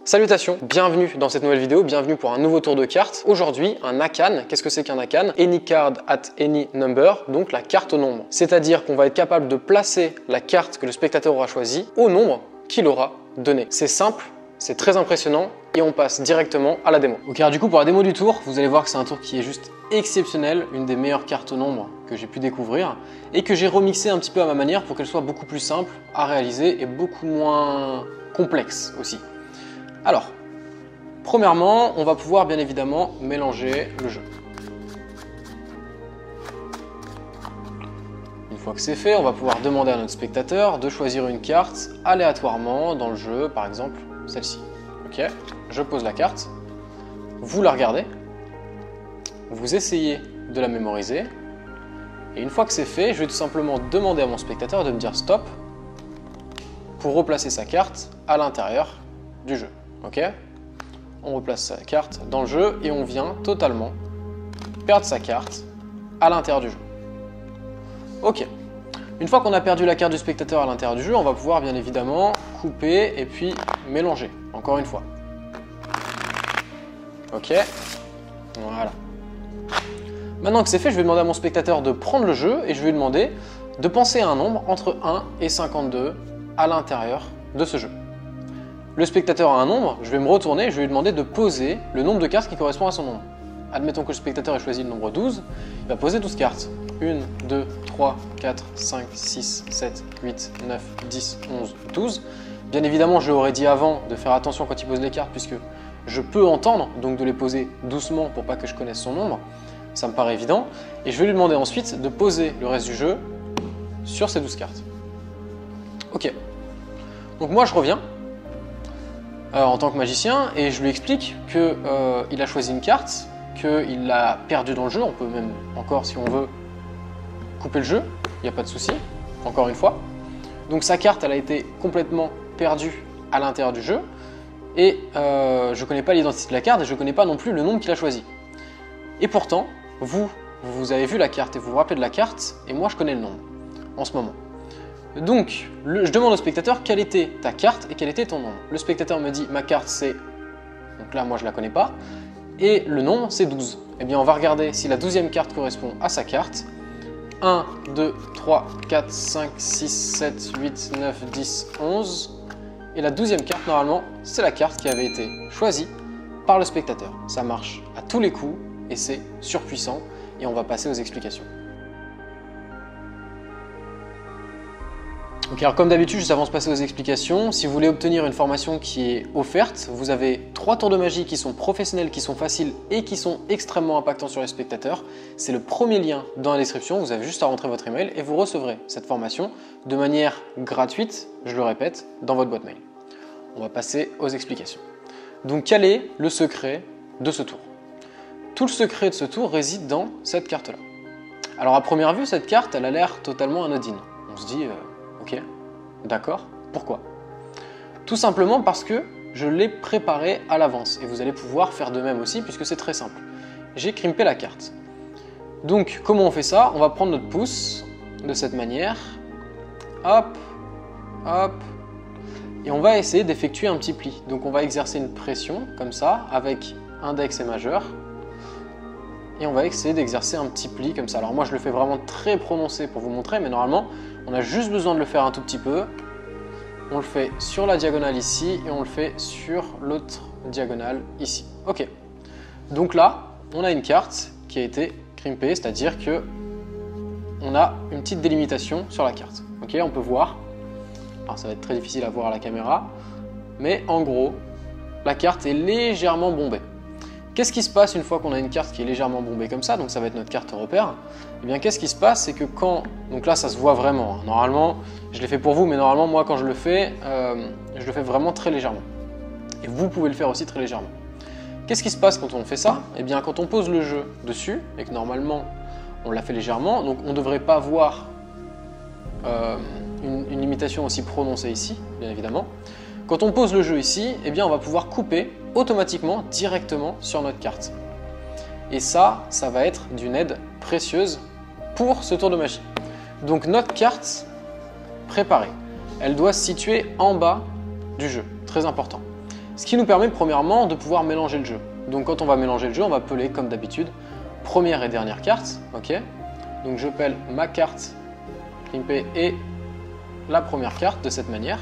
Salutations, bienvenue dans cette nouvelle vidéo, bienvenue pour un nouveau tour de cartes. Aujourd'hui, un ACAN. Qu'est-ce que c'est qu'un ACAN? Any card at any number, donc la carte au nombre. C'est-à-dire qu'on va être capable de placer la carte que le spectateur aura choisie au nombre qu'il aura donné. C'est simple, c'est très impressionnant et on passe directement à la démo. Ok, alors du coup pour la démo du tour, vous allez voir que c'est un tour qui est juste exceptionnel, une des meilleures cartes au nombre que j'ai pu découvrir et que j'ai remixé un petit peu à ma manière pour qu'elle soit beaucoup plus simple à réaliser et beaucoup moins complexe aussi. Alors, premièrement, on va pouvoir bien évidemment mélanger le jeu. Une fois que c'est fait, on va pouvoir demander à notre spectateur de choisir une carte aléatoirement dans le jeu, par exemple celle-ci. Ok, je pose la carte, vous la regardez, vous essayez de la mémoriser, et une fois que c'est fait, je vais tout simplement demander à mon spectateur de me dire stop pour replacer sa carte à l'intérieur du jeu. Ok, on replace sa carte dans le jeu et on vient totalement perdre sa carte à l'intérieur du jeu. Ok, une fois qu'on a perdu la carte du spectateur à l'intérieur du jeu, on va pouvoir bien évidemment couper et puis mélanger, encore une fois. Ok, voilà. Maintenant que c'est fait, je vais demander à mon spectateur de prendre le jeu et je vais lui demander de penser à un nombre entre 1 et 52 à l'intérieur de ce jeu. Le spectateur a un nombre, je vais me retourner et je vais lui demander de poser le nombre de cartes qui correspond à son nombre. Admettons que le spectateur ait choisi le nombre 12, il va poser 12 cartes. 1, 2, 3, 4, 5, 6, 7, 8, 9, 10, 11, 12. Bien évidemment, je l'aurais dit avant de faire attention quand il pose les cartes puisque je peux entendre, donc de les poser doucement pour pas que je connaisse son nombre. Ça me paraît évident. Et je vais lui demander ensuite de poser le reste du jeu sur ces 12 cartes. Ok. Donc moi je reviens en tant que magicien et je lui explique qu'il a choisi une carte, qu'il l'a perdue dans le jeu. On peut même encore, si on veut, couper le jeu, il n'y a pas de souci, encore une fois. Donc sa carte, elle a été complètement perdue à l'intérieur du jeu et je ne connais pas l'identité de la carte et je ne connais pas non plus le nombre qu'il a choisi. Et pourtant, vous avez vu la carte et vous vous rappelez de la carte et moi je connais le nombre en ce moment. Donc, je demande au spectateur quelle était ta carte et quel était ton nombre. Le spectateur me dit ma carte c'est, donc là moi je la connais pas, et le nombre c'est 12. Eh bien on va regarder si la 12e carte correspond à sa carte. 1, 2, 3, 4, 5, 6, 7, 8, 9, 10, 11. Et la 12e carte normalement c'est la carte qui avait été choisie par le spectateur. Ça marche à tous les coups et c'est surpuissant et on va passer aux explications. Ok, alors comme d'habitude, juste avant de passer aux explications, si vous voulez obtenir une formation qui est offerte, vous avez 3 tours de magie qui sont professionnels, qui sont faciles et qui sont extrêmement impactants sur les spectateurs. C'est le premier lien dans la description, vous avez juste à rentrer votre email et vous recevrez cette formation de manière gratuite, je le répète, dans votre boîte mail. On va passer aux explications. Donc quel est le secret de ce tour? Tout le secret de ce tour réside dans cette carte-là. Alors à première vue, cette carte, elle a l'air totalement anodine. On se dit... Ok, d'accord. Pourquoi? Tout simplement parce que je l'ai préparé à l'avance et vous allez pouvoir faire de même aussi puisque c'est très simple. J'ai crimpé la carte. Donc comment on fait ça? On va prendre notre pouce de cette manière. Hop, hop. Et on va essayer d'effectuer un petit pli. Donc on va exercer une pression comme ça avec index et majeur. Et on va essayer d'exercer un petit pli comme ça. Alors moi je le fais vraiment très prononcé pour vous montrer, mais normalement on a juste besoin de le faire un tout petit peu. On le fait sur la diagonale ici et on le fait sur l'autre diagonale ici. Ok. Donc là, on a une carte qui a été crimpée, c'est-à-dire que on a une petite délimitation sur la carte. Ok, on peut voir. Alors ça va être très difficile à voir à la caméra, mais en gros, la carte est légèrement bombée. Qu'est-ce qui se passe une fois qu'on a une carte qui est légèrement bombée comme ça? Donc ça va être notre carte repère. Eh bien qu'est-ce qui se passe? C'est que quand... Donc là ça se voit vraiment. Normalement, je l'ai fait pour vous, mais normalement moi quand je le fais vraiment très légèrement. Et vous pouvez le faire aussi très légèrement. Qu'est-ce qui se passe quand on fait ça? Eh bien quand on pose le jeu dessus, et que normalement on l'a fait légèrement, donc on ne devrait pas voir une limitation aussi prononcée ici, bien évidemment. Quand on pose le jeu ici, eh bien on va pouvoir couper automatiquement, directement sur notre carte. Et ça va être d'une aide précieuse pour ce tour de magie. Donc notre carte préparée, elle doit se situer en bas du jeu, très important. Ce qui nous permet premièrement de pouvoir mélanger le jeu. Donc quand on va mélanger le jeu, on va peler comme d'habitude première et dernière carte. Ok. Donc je pèle ma carte crimpée et la première carte de cette manière.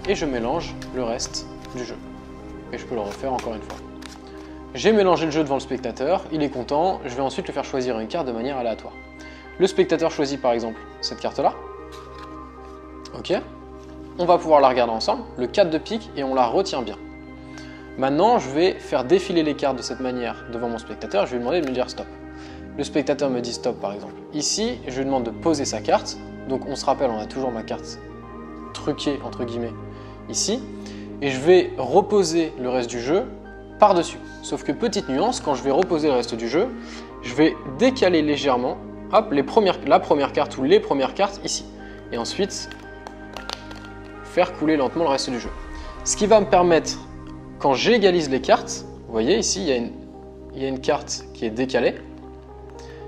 Et je mélange le reste du jeu. Et je peux le refaire encore une fois. J'ai mélangé le jeu devant le spectateur, il est content, je vais ensuite lui faire choisir une carte de manière aléatoire. Le spectateur choisit par exemple cette carte-là. Ok. On va pouvoir la regarder ensemble, le 4 de pique, et on la retient bien. Maintenant, je vais faire défiler les cartes de cette manière devant mon spectateur, je vais lui demander de me dire stop. Le spectateur me dit stop par exemple. Ici, je lui demande de poser sa carte, donc on se rappelle, on a toujours ma carte truquée entre guillemets ici, et je vais reposer le reste du jeu par-dessus. Sauf que petite nuance, quand je vais reposer le reste du jeu, je vais décaler légèrement hop, la première carte ou les premières cartes ici. Et ensuite, faire couler lentement le reste du jeu. Ce qui va me permettre, quand j'égalise les cartes, vous voyez ici, il y a une carte qui est décalée.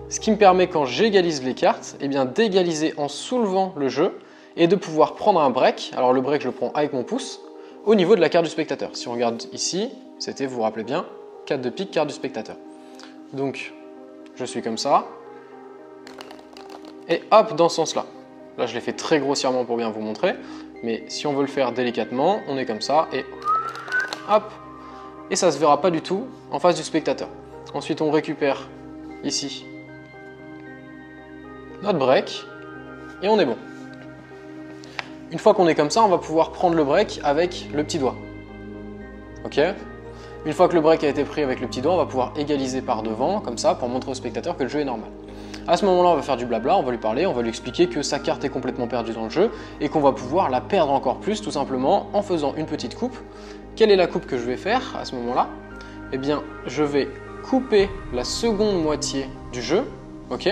Ce qui me permet, quand j'égalise les cartes, eh bien d'égaliser en soulevant le jeu et de pouvoir prendre un break. Alors le break, je le prends avec mon pouce, au niveau de la carte du spectateur. Si on regarde ici, c'était, vous vous rappelez bien, 4 de pique, carte du spectateur. Donc, je suis comme ça. Et hop, dans ce sens-là. Là, je l'ai fait très grossièrement pour bien vous montrer. Mais si on veut le faire délicatement, on est comme ça et hop. Et ça ne se verra pas du tout en face du spectateur. Ensuite, on récupère ici notre break et on est bon. Une fois qu'on est comme ça, on va pouvoir prendre le break avec le petit doigt. Ok ? Une fois que le break a été pris avec le petit doigt, on va pouvoir égaliser par devant, comme ça, pour montrer au spectateur que le jeu est normal. À ce moment-là, on va faire du blabla, on va lui parler, on va lui expliquer que sa carte est complètement perdue dans le jeu et qu'on va pouvoir la perdre encore plus, tout simplement en faisant une petite coupe. Quelle est la coupe que je vais faire à ce moment-là? Eh bien, je vais couper la seconde moitié du jeu, ok?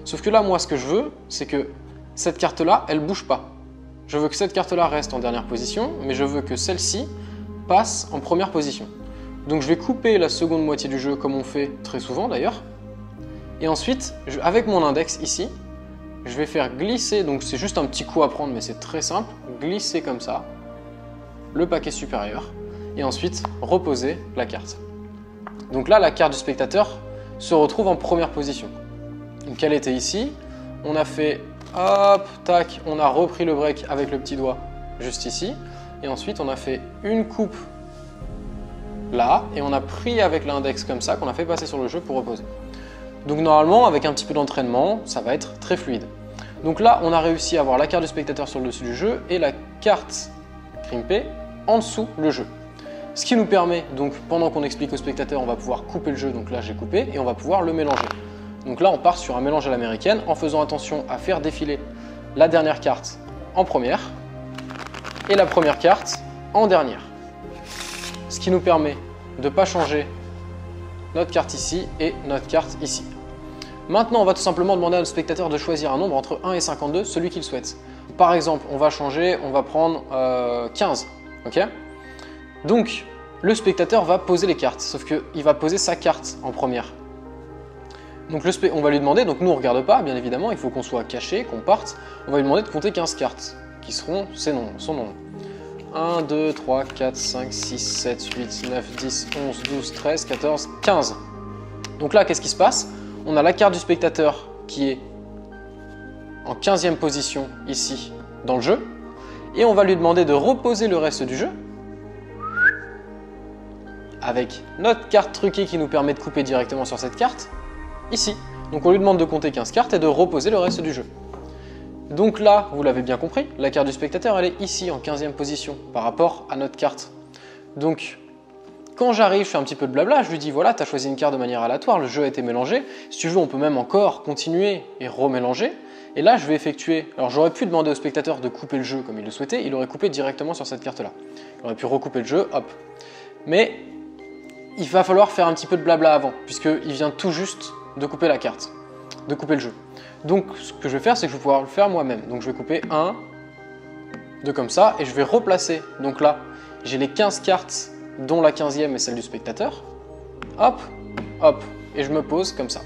Sauf que là, moi, ce que je veux, c'est que cette carte-là, elle ne bouge pas. Je veux que cette carte-là reste en dernière position, mais je veux que celle-ci passe en première position. Donc je vais couper la seconde moitié du jeu comme on fait très souvent d'ailleurs. Et ensuite, avec mon index ici, je vais faire glisser, donc c'est juste un petit coup à prendre mais c'est très simple, glisser comme ça le paquet supérieur et ensuite reposer la carte. Donc là, la carte du spectateur se retrouve en première position. Donc elle était ici, on a fait hop, tac, on a repris le break avec le petit doigt juste ici et ensuite on a fait une coupe là, et on a pris avec l'index comme ça, qu'on a fait passer sur le jeu pour reposer. Donc normalement, avec un petit peu d'entraînement, ça va être très fluide. Donc là, on a réussi à avoir la carte du spectateur sur le dessus du jeu et la carte crimpée en dessous le jeu. Ce qui nous permet, donc pendant qu'on explique au spectateur, on va pouvoir couper le jeu, donc là j'ai coupé, et on va pouvoir le mélanger. Donc là, on part sur un mélange à l'américaine, en faisant attention à faire défiler la dernière carte en première, et la première carte en dernière. Ce qui nous permet de ne pas changer notre carte ici et notre carte ici. Maintenant, on va tout simplement demander à notre spectateur de choisir un nombre entre 1 et 52, celui qu'il souhaite. Par exemple, on va changer, on va prendre 15. Okay, donc, le spectateur va poser les cartes, sauf qu'il va poser sa carte en première. Donc on va lui demander, donc nous on ne regarde pas, bien évidemment, il faut qu'on soit caché, qu'on parte. On va lui demander de compter 15 cartes, qui seront son nombre. 1, 2, 3, 4, 5, 6, 7, 8, 9, 10, 11, 12, 13, 14, 15. Donc là, qu'est-ce qui se passe? On a la carte du spectateur qui est en 15e position ici dans le jeu. Et on va lui demander de reposer le reste du jeu avec notre carte truquée qui nous permet de couper directement sur cette carte ici. Donc on lui demande de compter 15 cartes et de reposer le reste du jeu. Donc là, vous l'avez bien compris, la carte du spectateur, elle est ici en 15e position par rapport à notre carte. Donc, quand j'arrive, je fais un petit peu de blabla, je lui dis voilà, tu as choisi une carte de manière aléatoire, le jeu a été mélangé. Si tu veux, on peut même encore continuer et remélanger. Et là, je vais effectuer. Alors, j'aurais pu demander au spectateur de couper le jeu comme il le souhaitait, il aurait coupé directement sur cette carte-là. Il aurait pu recouper le jeu, hop. Mais il va falloir faire un petit peu de blabla avant, puisqu'il vient tout juste de couper la carte, de couper le jeu. Donc, ce que je vais faire, c'est que je vais pouvoir le faire moi-même. Donc, je vais couper 1, 2 comme ça, et je vais replacer. Donc là, j'ai les 15 cartes, dont la 15e est celle du spectateur. Hop, hop, et je me pose comme ça.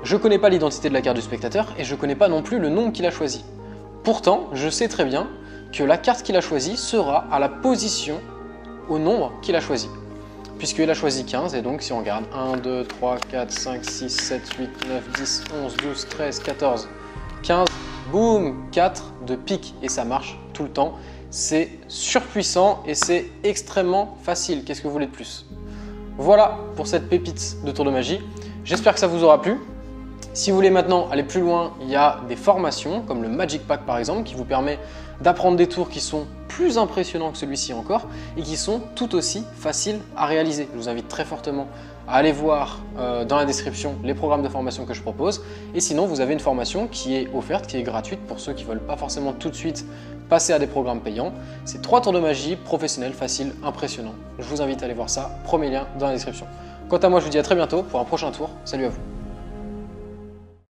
Je ne connais pas l'identité de la carte du spectateur, et je ne connais pas non plus le nombre qu'il a choisi. Pourtant, je sais très bien que la carte qu'il a choisie sera à la position au nombre qu'il a choisi. Puisqu'il a choisi 15, et donc si on regarde 1, 2, 3, 4, 5, 6, 7, 8, 9, 10, 11, 12, 13, 14, 15, boum, 4 de pique, et ça marche tout le temps. C'est surpuissant et c'est extrêmement facile. Qu'est-ce que vous voulez de plus? Voilà pour cette pépite de tour de magie. J'espère que ça vous aura plu. Si vous voulez maintenant aller plus loin, il y a des formations comme le Magic Pack par exemple qui vous permet d'apprendre des tours qui sont plus impressionnants que celui-ci encore et qui sont tout aussi faciles à réaliser. Je vous invite très fortement à aller voir dans la description les programmes de formation que je propose. Et sinon, vous avez une formation qui est offerte, qui est gratuite pour ceux qui ne veulent pas forcément tout de suite passer à des programmes payants. C'est 3 tours de magie professionnels, faciles, impressionnants. Je vous invite à aller voir ça, premier lien dans la description. Quant à moi, je vous dis à très bientôt pour un prochain tour. Salut à vous.